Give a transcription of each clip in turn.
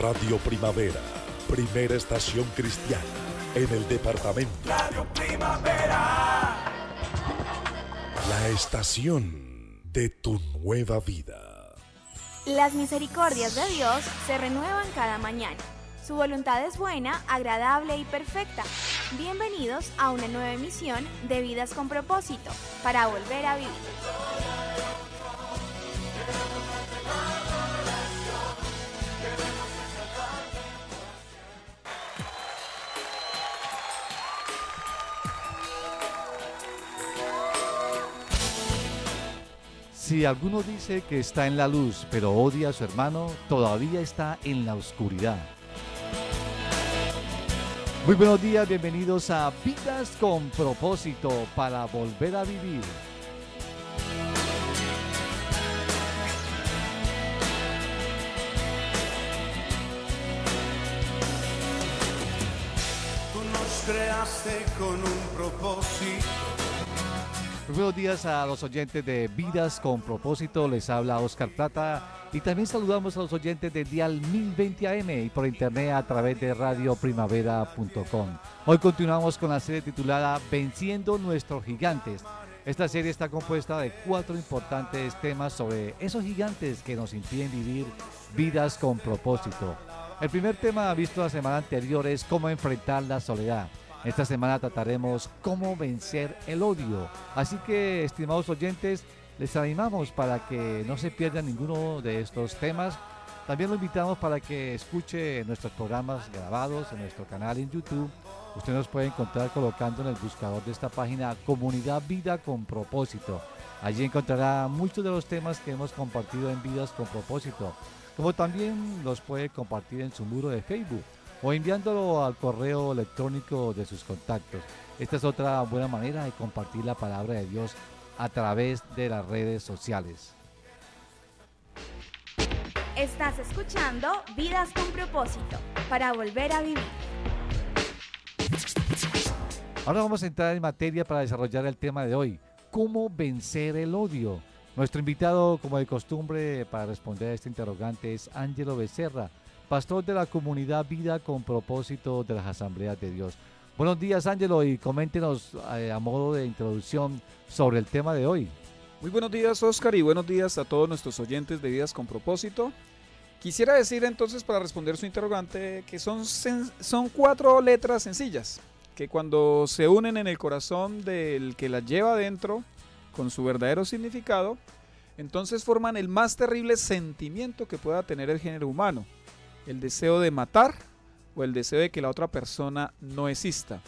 Radio Primavera, primera estación cristiana en el departamento. Radio Primavera. La estación de tu nueva vida. Las misericordias de Dios se renuevan cada mañana. Su voluntad es buena, agradable y perfecta. Bienvenidos a una nueva emisión de Vidas con Propósito, para volver a vivir. Si alguno dice que está en la luz, pero odia a su hermano, todavía está en la oscuridad. Muy buenos días, bienvenidos a Vidas con Propósito, para volver a vivir. Tú nos creaste con un propósito. Muy buenos días a los oyentes de Vidas con Propósito, les habla Oscar Plata y también saludamos a los oyentes de Dial 1020 AM y por internet a través de radioprimavera.com. Hoy continuamos con la serie titulada Venciendo Nuestros Gigantes. Esta serie está compuesta de 4 importantes temas sobre esos gigantes que nos impiden vivir vidas con propósito. El primer tema visto la semana anterior es cómo enfrentar la soledad. Esta semana trataremos cómo vencer el odio. Así que, estimados oyentes, les animamos para que no se pierdan ninguno de estos temas. También lo invitamos para que escuche nuestros programas grabados en nuestro canal en YouTube. Usted nos puede encontrar colocando en el buscador de esta página Comunidad Vida con Propósito. Allí encontrará muchos de los temas que hemos compartido en Vidas con Propósito, como también los puede compartir en su muro de Facebook o enviándolo al correo electrónico de sus contactos. Esta es otra buena manera de compartir la palabra de Dios a través de las redes sociales. Estás escuchando Vidas con Propósito, para volver a vivir. Ahora vamos a entrar en materia para desarrollar el tema de hoy, ¿cómo vencer el odio? Nuestro invitado, como de costumbre, para responder a este interrogante es Ángelo Becerra, pastor de la comunidad Vida con Propósito de las Asambleas de Dios. Buenos días, Ángelo, y coméntenos a modo de introducción sobre el tema de hoy. Muy buenos días, Oscar, y buenos días a todos nuestros oyentes de Vidas con Propósito. Quisiera decir entonces, para responder su interrogante, que son 4 letras sencillas, que cuando se unen en el corazón del que las lleva adentro, con su verdadero significado, entonces forman el más terrible sentimiento que pueda tener el género humano: el deseo de matar o el deseo de que la otra persona no exista.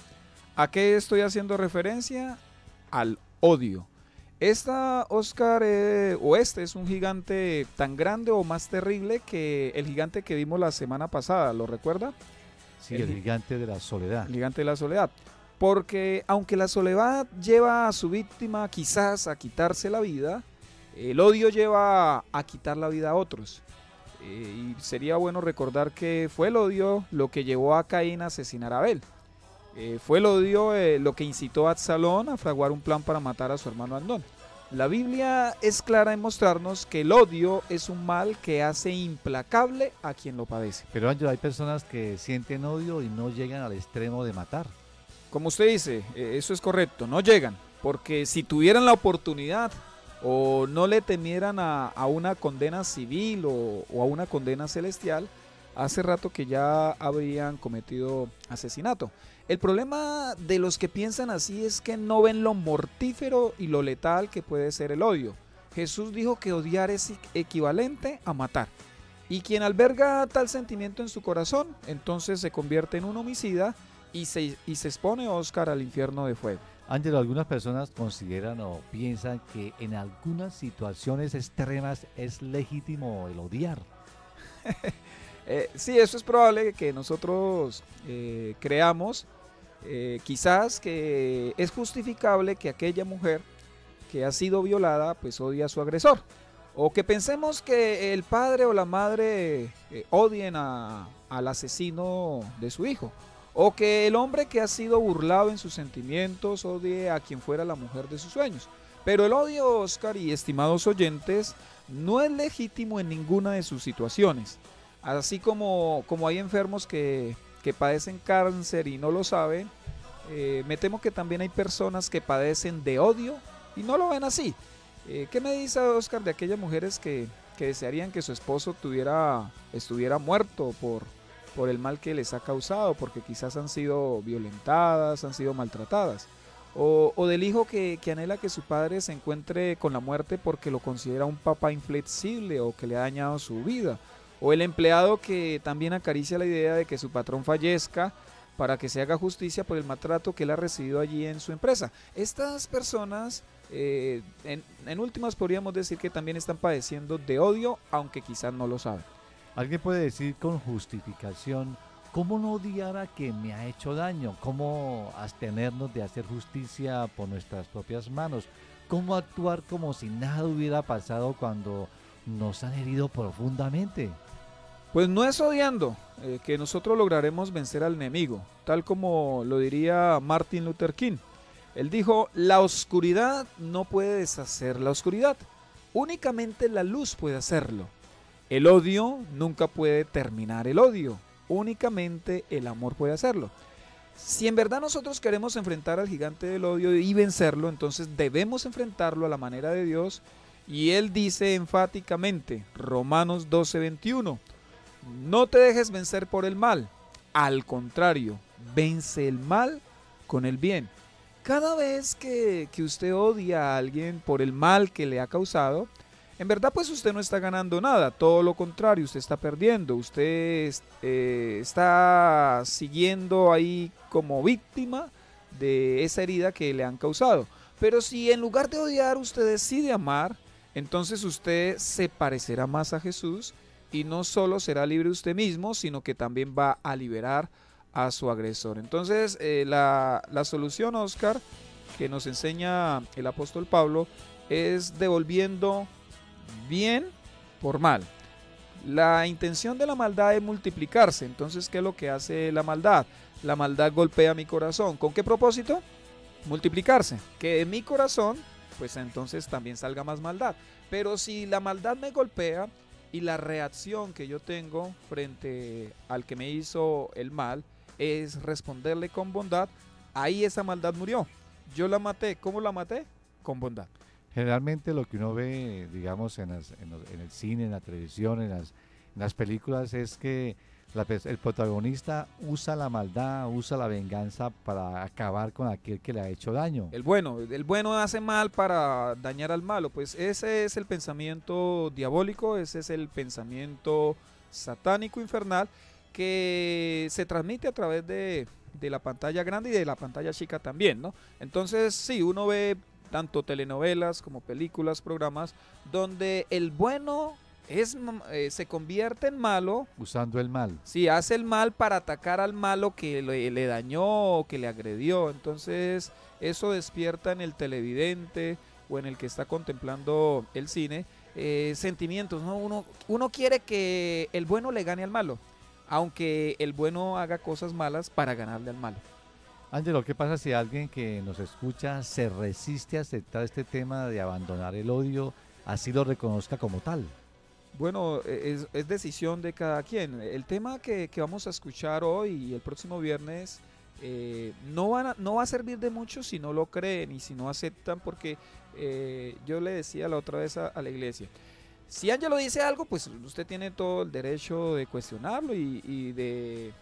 ¿A qué estoy haciendo referencia? Al odio. Oscar, este es un gigante tan grande o más terrible que el gigante que vimos la semana pasada, ¿lo recuerda? Sí, el gigante de la soledad. El gigante de la soledad. Porque aunque la soledad lleva a su víctima quizás a quitarse la vida, el odio lleva a quitar la vida a otros. Y sería bueno recordar que fue el odio lo que llevó a Caín a asesinar a Abel. Fue el odio lo que incitó a Absalón a fraguar un plan para matar a su hermano Amnón. La Biblia es clara en mostrarnos que el odio es un mal que hace implacable a quien lo padece. Pero Ángelo, hay personas que sienten odio y no llegan al extremo de matar. Como usted dice, eso es correcto, no llegan, porque si tuvieran la oportunidad o no le temieran a una condena civil o a una condena celestial, hace rato que ya habrían cometido asesinato. El problema de los que piensan así es que no ven lo mortífero y lo letal que puede ser el odio. Jesús dijo que odiar es equivalente a matar. Y quien alberga tal sentimiento en su corazón, entonces se convierte en un homicida y se expone, Oscar, al infierno de fuego. Ángelo, algunas personas consideran o piensan que en algunas situaciones extremas es legítimo el odiar. Sí, eso es probable que nosotros creamos, quizás que es justificable que aquella mujer que ha sido violada pues odie a su agresor, o que pensemos que el padre o la madre odien al asesino de su hijo, o que el hombre que ha sido burlado en sus sentimientos odie a quien fuera la mujer de sus sueños. Pero el odio, Oscar y estimados oyentes, no es legítimo en ninguna de sus situaciones. Así como hay enfermos que padecen cáncer y no lo saben, me temo que también hay personas que padecen de odio y no lo ven así. ¿Qué me dice Oscar de aquellas mujeres que desearían que su esposo estuviera muerto por el mal que les ha causado, porque quizás han sido violentadas, han sido maltratadas? O del hijo que anhela que su padre se encuentre con la muerte porque lo considera un papá inflexible o que le ha dañado su vida. O el empleado que también acaricia la idea de que su patrón fallezca para que se haga justicia por el maltrato que él ha recibido allí en su empresa. Estas personas, en últimas podríamos decir que también están padeciendo de odio, aunque quizás no lo saben. Alguien puede decir con justificación, ¿cómo no odiar a quien me ha hecho daño? ¿Cómo abstenernos de hacer justicia por nuestras propias manos? ¿Cómo actuar como si nada hubiera pasado cuando nos han herido profundamente? Pues no es odiando que nosotros lograremos vencer al enemigo, tal como lo diría Martin Luther King. Él dijo, la oscuridad no puede deshacer la oscuridad, únicamente la luz puede hacerlo. El odio nunca puede terminar el odio, únicamente el amor puede hacerlo. Si en verdad nosotros queremos enfrentar al gigante del odio y vencerlo, entonces debemos enfrentarlo a la manera de Dios. Y él dice enfáticamente, Romanos 12:21, no te dejes vencer por el mal, al contrario, vence el mal con el bien. Cada vez que usted odia a alguien por el mal que le ha causado, en verdad pues usted no está ganando nada, todo lo contrario, usted está perdiendo, usted está siguiendo ahí como víctima de esa herida que le han causado. Pero si en lugar de odiar usted decide amar, entonces usted se parecerá más a Jesús y no solo será libre usted mismo, sino que también va a liberar a su agresor. Entonces la solución, Oscar, que nos enseña el apóstol Pablo, es devolviendo bien por mal. La intención de la maldad es multiplicarse. Entonces, ¿qué es lo que hace la maldad? La maldad golpea mi corazón. ¿Con qué propósito? Multiplicarse. Que de mi corazón, pues entonces también salga más maldad. Pero si la maldad me golpea y la reacción que yo tengo frente al que me hizo el mal es responderle con bondad, ahí esa maldad murió. Yo la maté. ¿Cómo la maté? Con bondad. Generalmente lo que uno ve, digamos, en el cine, en la televisión, en las películas, es que el protagonista usa la maldad, usa la venganza para acabar con aquel que le ha hecho daño. El bueno hace mal para dañar al malo. Pues ese es el pensamiento diabólico, ese es el pensamiento satánico infernal que se transmite a través de la pantalla grande y de la pantalla chica también, ¿no? Entonces, sí, uno ve tanto telenovelas como películas, programas, donde el bueno se convierte en malo. Usando el mal. Sí, hace el mal para atacar al malo que le dañó o que le agredió. Entonces, eso despierta en el televidente o en el que está contemplando el cine sentimientos, ¿no? Uno quiere que el bueno le gane al malo, aunque el bueno haga cosas malas para ganarle al malo. Ángelo, ¿qué pasa si alguien que nos escucha se resiste a aceptar este tema de abandonar el odio, así lo reconozca como tal? Bueno, es decisión de cada quien. El tema que vamos a escuchar hoy y el próximo viernes no va a servir de mucho si no lo creen y si no aceptan, porque yo le decía la otra vez a la iglesia, si Ángelo dice algo, pues usted tiene todo el derecho de cuestionarlo y de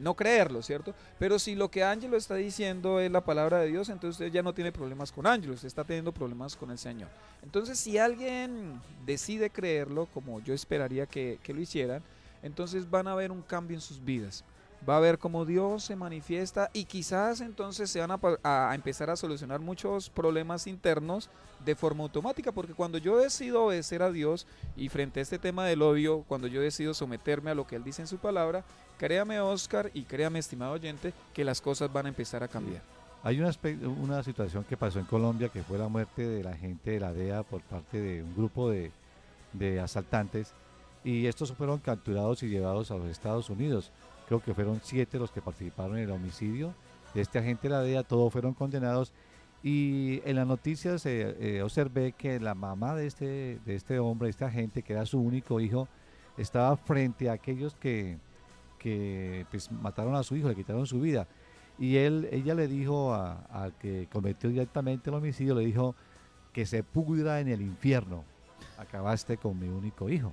no creerlo, ¿cierto? Pero si lo que Ángelo está diciendo es la palabra de Dios, entonces usted ya no tiene problemas con Ángelo, usted está teniendo problemas con el Señor. Entonces, si alguien decide creerlo, como yo esperaría que lo hicieran, entonces van a ver un cambio en sus vidas. Va a ver cómo Dios se manifiesta y quizás entonces se van a empezar a solucionar muchos problemas internos de forma automática, porque cuando yo decido obedecer a Dios y frente a este tema del odio, cuando yo decido someterme a lo que Él dice en su palabra, créame, Oscar, y créame, estimado oyente, que las cosas van a empezar a cambiar. Hay una situación que pasó en Colombia, que fue la muerte de la gente de la DEA por parte de un grupo de asaltantes, y estos fueron capturados y llevados a los Estados Unidos. Creo que fueron 7 los que participaron en el homicidio de este agente de la DEA, todos fueron condenados. Y en las noticias observé que la mamá de este hombre, de este agente, que era su único hijo, estaba frente a aquellos que pues, mataron a su hijo, le quitaron su vida. Y ella le dijo al que cometió directamente el homicidio, le dijo que se pudra en el infierno. Acabaste con mi único hijo.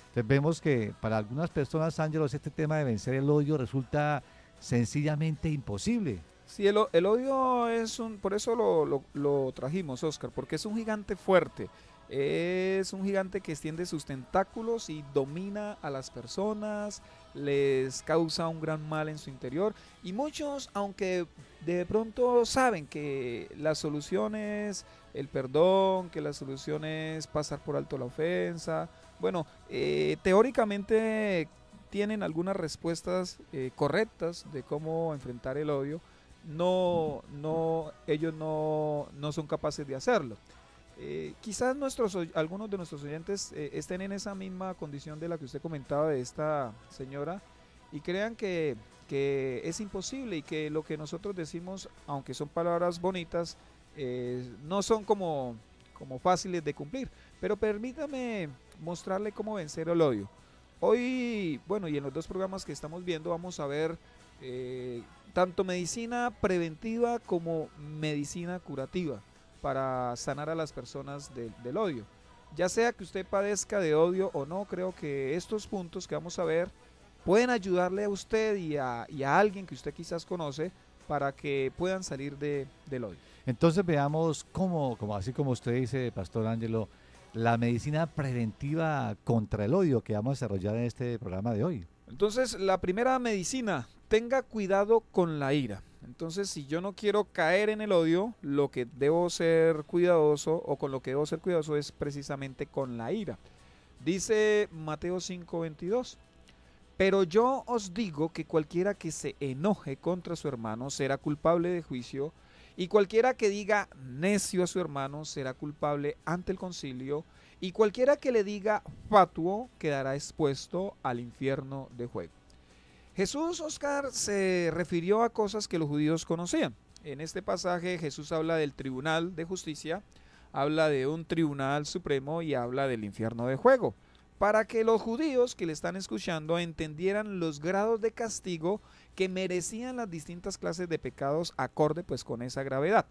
Entonces vemos que para algunas personas, Ángelos, este tema de vencer el odio resulta sencillamente imposible. Sí, el odio por eso lo trajimos, Oscar, porque es un gigante fuerte. Es un gigante que extiende sus tentáculos y domina a las personas, les causa un gran mal en su interior. Y muchos, aunque de pronto saben que la solución es el perdón, que la solución es pasar por alto la ofensa, bueno, teóricamente tienen algunas respuestas correctas de cómo enfrentar el odio, ellos no son capaces de hacerlo. Quizás algunos de nuestros oyentes estén en esa misma condición de la que usted comentaba de esta señora y crean que es imposible y que lo que nosotros decimos, aunque son palabras bonitas, no son como fáciles de cumplir. Pero permítame mostrarle cómo vencer el odio. Hoy, bueno, y en los dos programas que estamos viendo vamos a ver tanto medicina preventiva como medicina curativa para sanar a las personas del odio. Ya sea que usted padezca de odio o no, creo que estos puntos que vamos a ver pueden ayudarle a usted y a alguien que usted quizás conoce para que puedan salir del odio. Entonces veamos así como usted dice, Pastor Ángelo, la medicina preventiva contra el odio que vamos a desarrollar en este programa de hoy. Entonces, la primera medicina, tenga cuidado con la ira. Entonces, si yo no quiero caer en el odio, lo que debo ser cuidadoso o con lo que debo ser cuidadoso es precisamente con la ira. Dice Mateo 5:22, pero yo os digo que cualquiera que se enoje contra su hermano será culpable de juicio, y cualquiera que diga necio a su hermano será culpable ante el concilio, y cualquiera que le diga fatuo quedará expuesto al infierno de fuego. Jesús, Oscar, se refirió a cosas que los judíos conocían. En este pasaje Jesús habla del tribunal de justicia, habla de un tribunal supremo y habla del infierno de fuego, para que los judíos que le están escuchando entendieran los grados de castigo que merecían las distintas clases de pecados acorde pues con esa gravedad.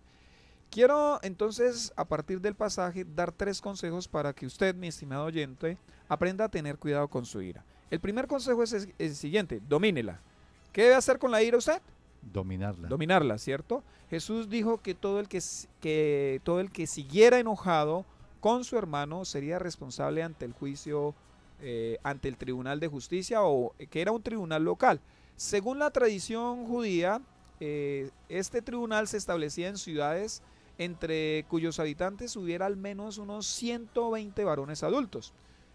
Quiero entonces, a partir del pasaje, dar 3 consejos para que usted, mi estimado oyente, aprenda a tener cuidado con su ira. El primer consejo es el siguiente: domínela. ¿Qué debe hacer con la ira usted? Dominarla. Dominarla, ¿cierto? Jesús dijo que todo el que siguiera enojado con su hermano sería responsable ante el juicio, ante el tribunal de justicia, o que era un tribunal local. Según la tradición judía, este tribunal se establecía en ciudades entre cuyos habitantes hubiera al menos unos 120 varones adultos.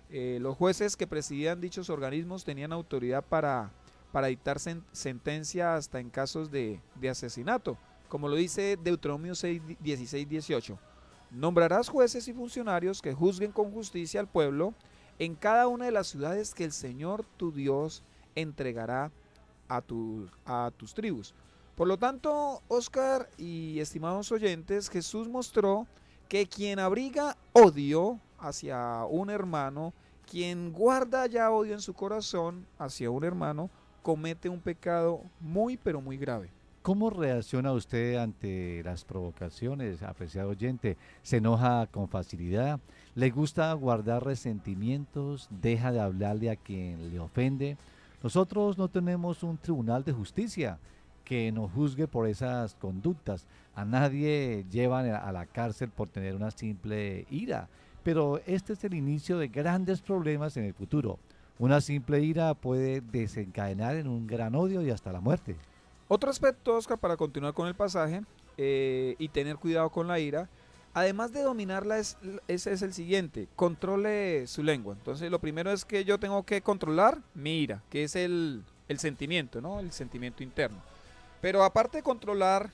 Los jueces que presidían dichos organismos tenían autoridad para dictar sentencia hasta en casos de asesinato, como lo dice Deuteronomio 6, 16, 18. Nombrarás jueces y funcionarios que juzguen con justicia al pueblo en cada una de las ciudades que el Señor tu Dios entregará a tus tribus. Por lo tanto, Oscar y estimados oyentes, Jesús mostró que quien abriga odio hacia un hermano, quien guarda ya odio en su corazón hacia un hermano, comete un pecado muy pero muy grave. ¿Cómo reacciona usted ante las provocaciones, apreciado oyente? ¿Se enoja con facilidad? ¿Le gusta guardar resentimientos? ¿Deja de hablarle a quien le ofende? Nosotros no tenemos un tribunal de justicia que nos juzgue por esas conductas. A nadie llevan a la cárcel por tener una simple ira, pero este es el inicio de grandes problemas en el futuro. Una simple ira puede desencadenar en un gran odio y hasta la muerte. Otro aspecto, Oscar, para continuar con el pasaje y tener cuidado con la ira, además de dominarla, ese es el siguiente: controle su lengua. Entonces, lo primero es que yo tengo que controlar mi ira, que es el sentimiento, ¿no? El sentimiento interno. Pero aparte de controlar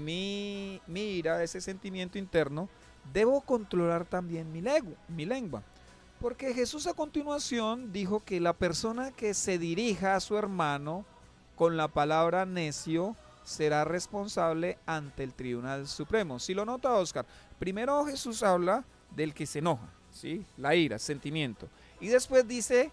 mi ira, ese sentimiento interno, debo controlar también mi lengua. Porque Jesús a continuación dijo que la persona que se dirija a su hermano con la palabra necio será responsable ante el Tribunal Supremo. Si lo nota, Oscar, primero Jesús habla del que se enoja, ¿sí? La ira, sentimiento. Y después dice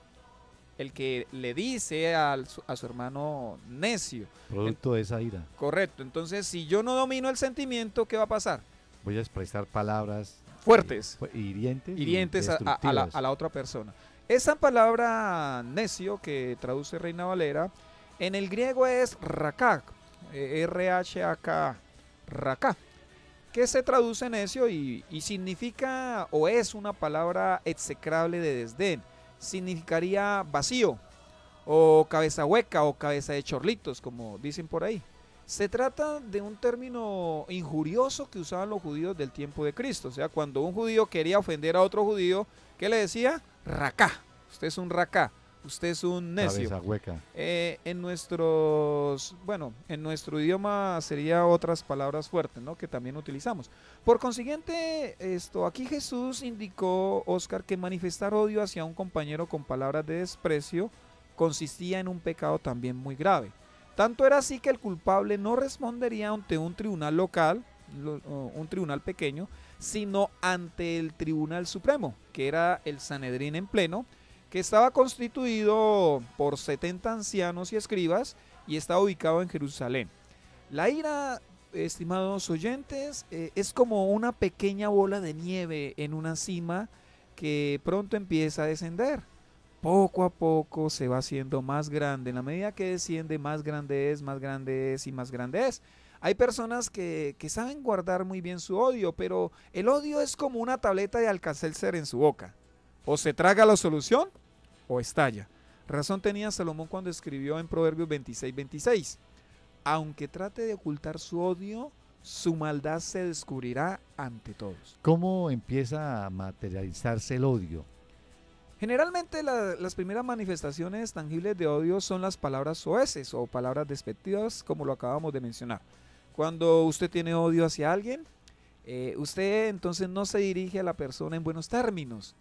el que le dice a su hermano necio. Producto de esa ira. Correcto. Entonces, si yo no domino el sentimiento, ¿qué va a pasar? Voy a expresar palabras Fuertes. Hirientes. Hirientes a la otra persona. Esa palabra necio, que traduce Reina Valera, en el griego es rakak, R-H-A-K, rakak, que se traduce necio y significa, o es una palabra execrable de desdén. Significaría vacío, o cabeza hueca, o cabeza de chorlitos, como dicen por ahí. Se trata de un término injurioso que usaban los judíos del tiempo de Cristo. O sea, cuando un judío quería ofender a otro judío, ¿qué le decía? Racá. Usted es un racá. Usted es un necio. Cabeza hueca. En nuestro idioma sería otras palabras fuertes, ¿no? Que también utilizamos. Por consiguiente, aquí Jesús indicó, Oscar, que manifestar odio hacia un compañero con palabras de desprecio consistía en un pecado también muy grave. Tanto era así que el culpable no respondería ante un tribunal local, un tribunal pequeño, sino ante el Tribunal Supremo, que era el Sanedrín en pleno, que estaba constituido por 70 ancianos y escribas y estaba ubicado en Jerusalén. La ira, estimados oyentes, es como una pequeña bola de nieve en una cima que pronto empieza a descender. Poco a poco se va haciendo más grande. En la medida que desciende, más grande es y más grande es. Hay personas que saben guardar muy bien su odio, pero el odio es como una tableta de Alka-Seltzer en su boca. O se traga la solución o estalla. Razón tenía Salomón cuando escribió en Proverbios 26:26. Aunque trate de ocultar su odio, su maldad se descubrirá ante todos. ¿Cómo empieza a materializarse el odio? Generalmente las primeras manifestaciones tangibles de odio son las palabras soeces o palabras despectivas, como lo acabamos de mencionar. Cuando usted tiene odio hacia alguien, usted entonces no se dirige a la persona en buenos términos.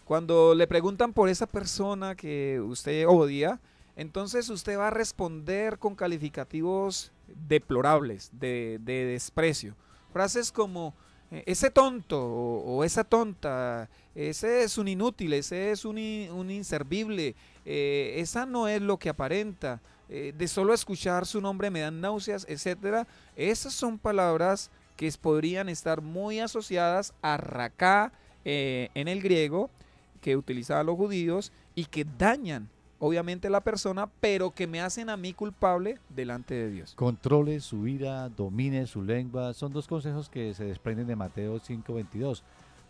Cuando le preguntan por esa persona que usted odia, entonces usted va a responder con calificativos deplorables, de desprecio. Frases como ese tonto o esa tonta, ese es un inútil, ese es un inservible, esa no es lo que aparenta, de solo escuchar su nombre me dan náuseas, etcétera. Esas son palabras que podrían estar muy asociadas a raká en el griego, que utilizaban los judíos y que dañan obviamente a la persona, pero que me hacen a mí culpable delante de Dios. Controle su ira, domine su lengua, son dos consejos que se desprenden de Mateo 5:22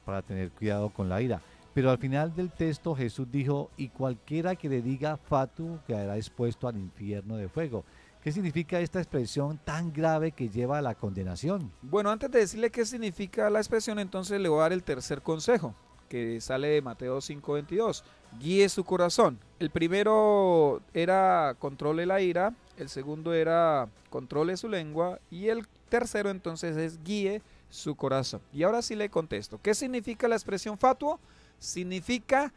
para tener cuidado con la ira. Pero al final del texto Jesús dijo, y cualquiera que le diga fatu quedará expuesto al infierno de fuego. ¿Qué significa esta expresión tan grave que lleva a la condenación? Bueno, antes de decirle qué significa la expresión, entonces le voy a dar el tercer consejo, que sale de Mateo 5:22. Guíe su corazón. El primero era controle la ira, el segundo era controle su lengua y el tercero entonces es guíe su corazón. Y ahora sí le contesto. ¿Qué significa la expresión fatuo? Significa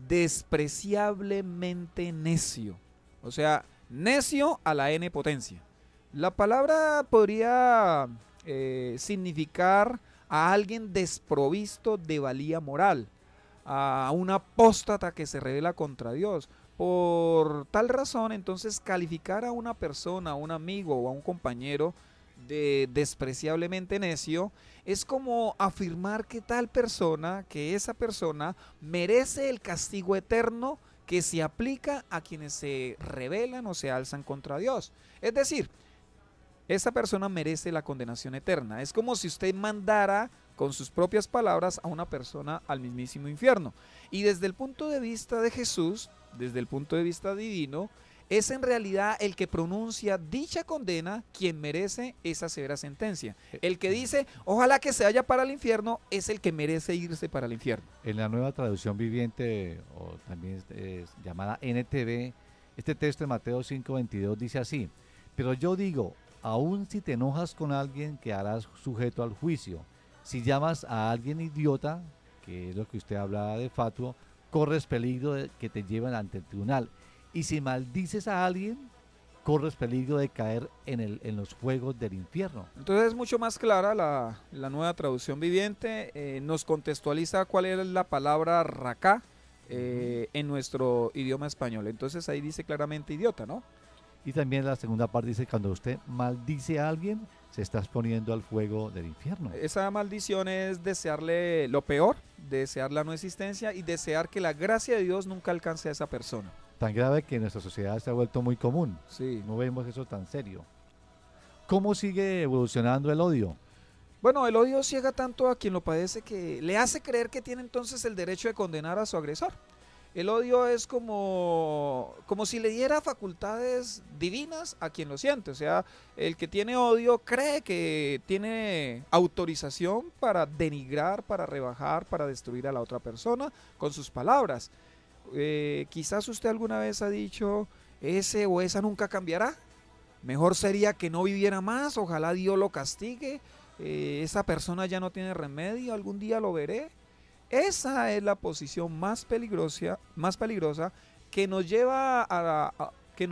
despreciablemente necio. O sea, necio a la n potencia. La palabra podría significar a alguien desprovisto de valía moral, a un apóstata que se rebela contra Dios. Por tal razón, entonces, calificar a una persona, a un amigo o a un compañero de despreciablemente necio es como afirmar que tal persona, que esa persona merece el castigo eterno que se aplica a quienes se rebelan o se alzan contra Dios. Es decir, esa persona merece la condenación eterna. Es como si usted mandara con sus propias palabras a una persona al mismísimo infierno. Y desde el punto de vista de Jesús, desde el punto de vista divino, es en realidad el que pronuncia dicha condena quien merece esa severa sentencia. El que dice, ojalá que se vaya para el infierno, es el que merece irse para el infierno. En la nueva traducción viviente, o también llamada NTV, este texto de Mateo 5:22 dice así, pero yo digo, aun si te enojas con alguien, quedarás sujeto al juicio. Si llamas a alguien idiota, que es lo que usted hablaba de fatuo, corres peligro de que te lleven ante el tribunal. Y si maldices a alguien, corres peligro de caer en los fuegos del infierno. Entonces es mucho más clara la nueva traducción viviente, nos contextualiza cuál es la palabra raká, en nuestro idioma español. Entonces ahí dice claramente idiota, ¿no? Y también la segunda parte dice, cuando usted maldice a alguien, se está exponiendo al fuego del infierno. Esa maldición es desearle lo peor, desear la no existencia y desear que la gracia de Dios nunca alcance a esa persona. Tan grave que en nuestra sociedad se ha vuelto muy común. Sí. No vemos eso tan serio. ¿Cómo sigue evolucionando el odio? Bueno, el odio ciega tanto a quien lo padece que le hace creer que tiene entonces el derecho de condenar a su agresor. El odio es como si le diera facultades divinas a quien lo siente. O sea, el que tiene odio cree que tiene autorización para denigrar, para rebajar, para destruir a la otra persona con sus palabras. Quizás usted alguna vez ha dicho, ese o esa nunca cambiará. Mejor sería que no viviera más, ojalá Dios lo castigue. Esa persona ya no tiene remedio, algún día lo veré. Esa es la posición más peligrosa que nos lleva que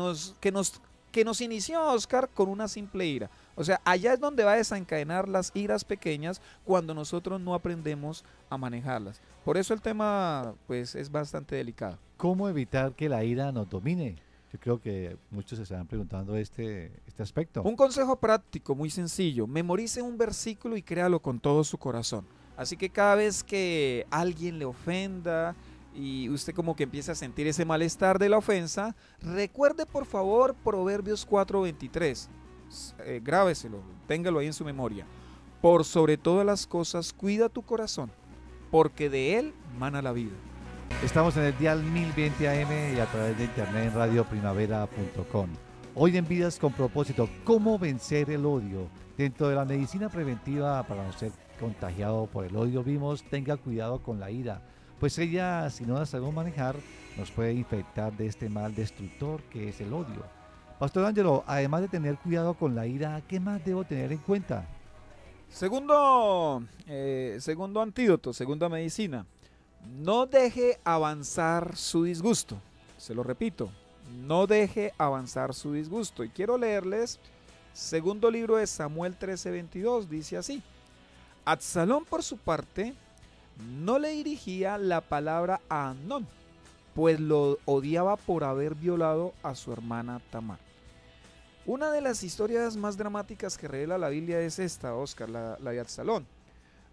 nos inició Oscar con una simple ira. O sea, allá es donde va a desencadenar las iras pequeñas cuando nosotros no aprendemos a manejarlas. Por eso el tema pues es bastante delicado. ¿Cómo evitar que la ira nos domine? Yo creo que muchos se están preguntando este aspecto. Un consejo práctico, muy sencillo. Memorice un versículo y créalo con todo su corazón. Así que cada vez que alguien le ofenda y usted como que empieza a sentir ese malestar de la ofensa, recuerde por favor Proverbios 4:23. Grábeselo, téngalo ahí en su memoria. Por sobre todas las cosas, cuida tu corazón, porque de él mana la vida. Estamos en el dial 1020 AM y a través de internet en radioprimavera.com. Hoy en Vidas con Propósito, ¿cómo vencer el odio? Dentro de la medicina preventiva para no ser contagiado por el odio vimos, tenga cuidado con la ira, pues ella, si no la sabemos manejar, nos puede infectar de este mal destructor que es el odio. Pastor Ángelo, además de tener cuidado con la ira, ¿qué más debo tener en cuenta? Segundo antídoto, segunda medicina. No deje avanzar su disgusto. Se lo repito, no deje avanzar su disgusto. Y quiero leerles segundo libro de Samuel 13:22, dice así. Absalón por su parte no le dirigía la palabra a Amnón, pues lo odiaba por haber violado a su hermana Tamar. Una de las historias más dramáticas que revela la Biblia es esta, Oscar, la de Absalón.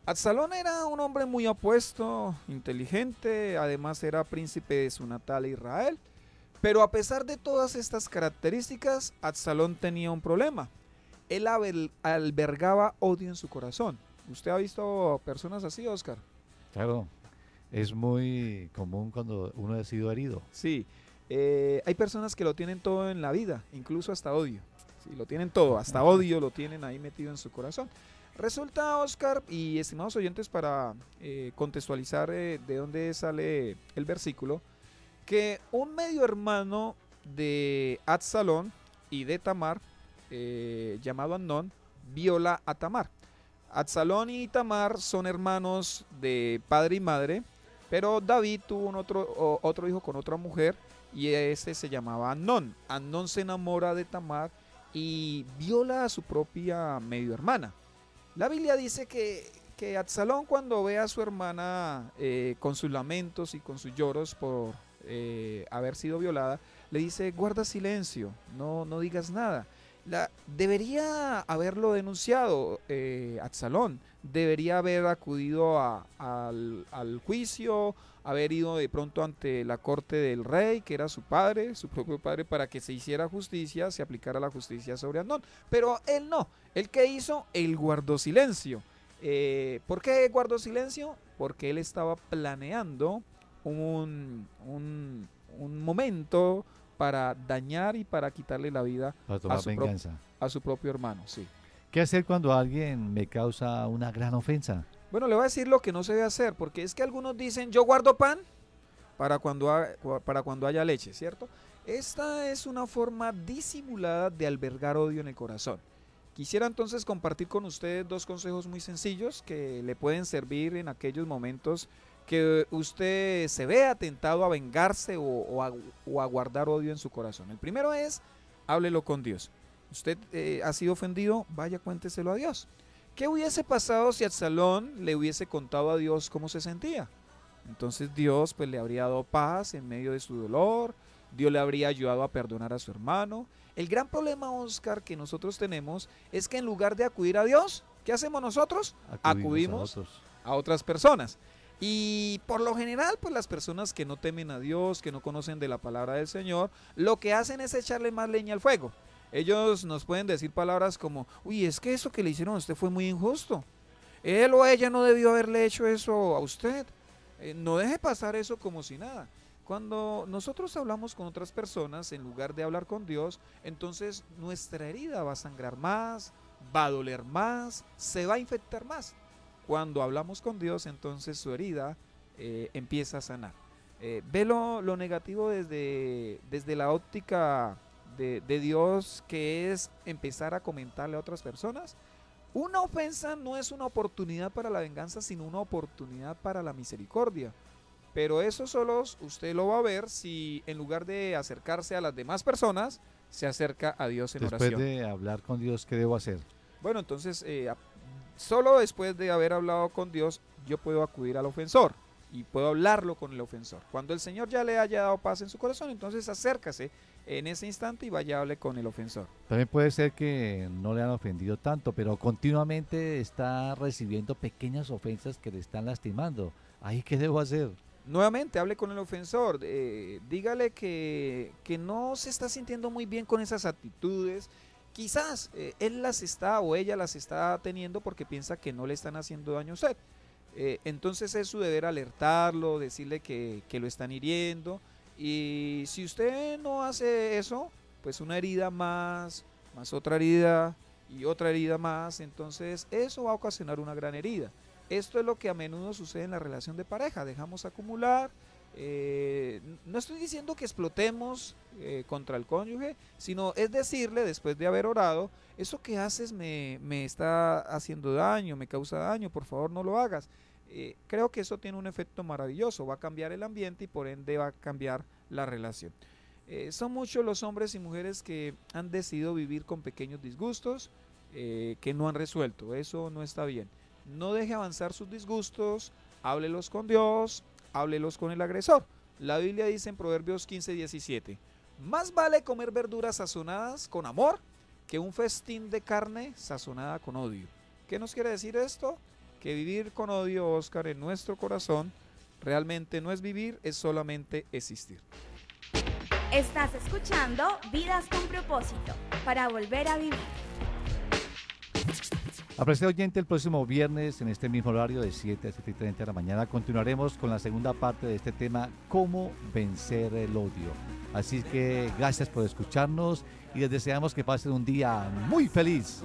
Absalón era un hombre muy apuesto, inteligente, además era príncipe de su natal Israel. Pero a pesar de todas estas características, Absalón tenía un problema. Él albergaba odio en su corazón. ¿Usted ha visto personas así, Oscar? Claro, es muy común cuando uno ha sido herido. Sí, hay personas que lo tienen todo en la vida, incluso hasta odio. Sí, lo tienen todo, hasta odio lo tienen ahí metido en su corazón. Resulta, Oscar y estimados oyentes, para contextualizar de dónde sale el versículo, que un medio hermano de Absalón y de Tamar, llamado Amnón, viola a Tamar. Absalón y Tamar son hermanos de padre y madre, pero David tuvo otro hijo con otra mujer y ese se llamaba Amnón. Amnón se enamora de Tamar y viola a su propia medio hermana. La Biblia dice que Absalón, cuando ve a su hermana con sus lamentos y con sus lloros por haber sido violada, le dice: guarda silencio, no digas nada. Debería haberlo denunciado Absalón, debería haber acudido al juicio, haber ido de pronto ante la corte del rey, que era su padre, su propio padre, para que se hiciera justicia, se aplicara la justicia sobre Amnón. Pero él no. ¿Él qué hizo? Él guardó silencio. ¿Por qué guardó silencio? Porque él estaba planeando un momento para dañar y para quitarle la vida a su propio hermano. Sí. ¿Qué hacer cuando alguien me causa una gran ofensa? Bueno, le voy a decir lo que no se debe hacer, porque es que algunos dicen: yo guardo pan para cuando haya leche, ¿cierto? Esta es una forma disimulada de albergar odio en el corazón. Quisiera entonces compartir con ustedes dos consejos muy sencillos que le pueden servir en aquellos momentos que usted se vea tentado a vengarse o a guardar odio en su corazón. El primero es: háblelo con Dios. Usted ha sido ofendido, vaya, cuénteselo a Dios. ¿Qué hubiese pasado si Absalón le hubiese contado a Dios cómo se sentía? Entonces Dios pues le habría dado paz en medio de su dolor, Dios le habría ayudado a perdonar a su hermano. El gran problema, Oscar, que nosotros tenemos es que en lugar de acudir a Dios, ¿qué hacemos nosotros? Acudimos a otras personas. Y por lo general, pues las personas que no temen a Dios, que no conocen de la palabra del Señor, lo que hacen es echarle más leña al fuego. Ellos nos pueden decir palabras como, uy, es que eso que le hicieron a usted fue muy injusto. Él o ella no debió haberle hecho eso a usted. No deje pasar eso como si nada. Cuando nosotros hablamos con otras personas, en lugar de hablar con Dios, entonces nuestra herida va a sangrar más, va a doler más, se va a infectar más. Cuando hablamos con Dios, entonces su herida empieza a sanar. Ve lo negativo desde la óptica de Dios, que es empezar a comentarle a otras personas. Una ofensa no es una oportunidad para la venganza, sino una oportunidad para la misericordia. Pero eso solo usted lo va a ver si en lugar de acercarse a las demás personas, se acerca a Dios en oración. Después de hablar con Dios, ¿qué debo hacer? Bueno, entonces, solo después de haber hablado con Dios, yo puedo acudir al ofensor y puedo hablarlo con el ofensor. Cuando el Señor ya le haya dado paz en su corazón, entonces acércase en ese instante y vaya a hablar con el ofensor. También puede ser que no le han ofendido tanto, pero continuamente está recibiendo pequeñas ofensas que le están lastimando. ¿Ahí qué debo hacer? Nuevamente, hable con el ofensor, dígale que no se está sintiendo muy bien con esas actitudes. Quizás él las está o ella las está teniendo porque piensa que no le están haciendo daño a usted. Entonces es su deber alertarlo, decirle que lo están hiriendo. Y si usted no hace eso, pues una herida más otra herida y otra herida más, entonces eso va a ocasionar una gran herida. Esto es lo que a menudo sucede en la relación de pareja, dejamos acumular. No estoy diciendo que explotemos contra el cónyuge, sino es decirle, después de haber orado, eso que haces me está haciendo daño, me causa daño, por favor no lo hagas. Creo que eso tiene un efecto maravilloso, va a cambiar el ambiente y por ende va a cambiar la relación. Son muchos los hombres y mujeres que han decidido vivir con pequeños disgustos que no han resuelto. Eso no está bien. No deje avanzar sus disgustos, háblelos con Dios, háblelos con el agresor. La Biblia dice en Proverbios 15:17, más vale comer verduras sazonadas con amor que un festín de carne sazonada con odio. ¿Qué nos quiere decir esto? Que vivir con odio, Oscar, en nuestro corazón realmente no es vivir, es solamente existir. Estás escuchando Vidas con Propósito, para volver a vivir. Apreciado oyente, el próximo viernes en este mismo horario de 7 a 7:30 de la mañana continuaremos con la segunda parte de este tema, cómo vencer el odio. Así que gracias por escucharnos y les deseamos que pasen un día muy feliz.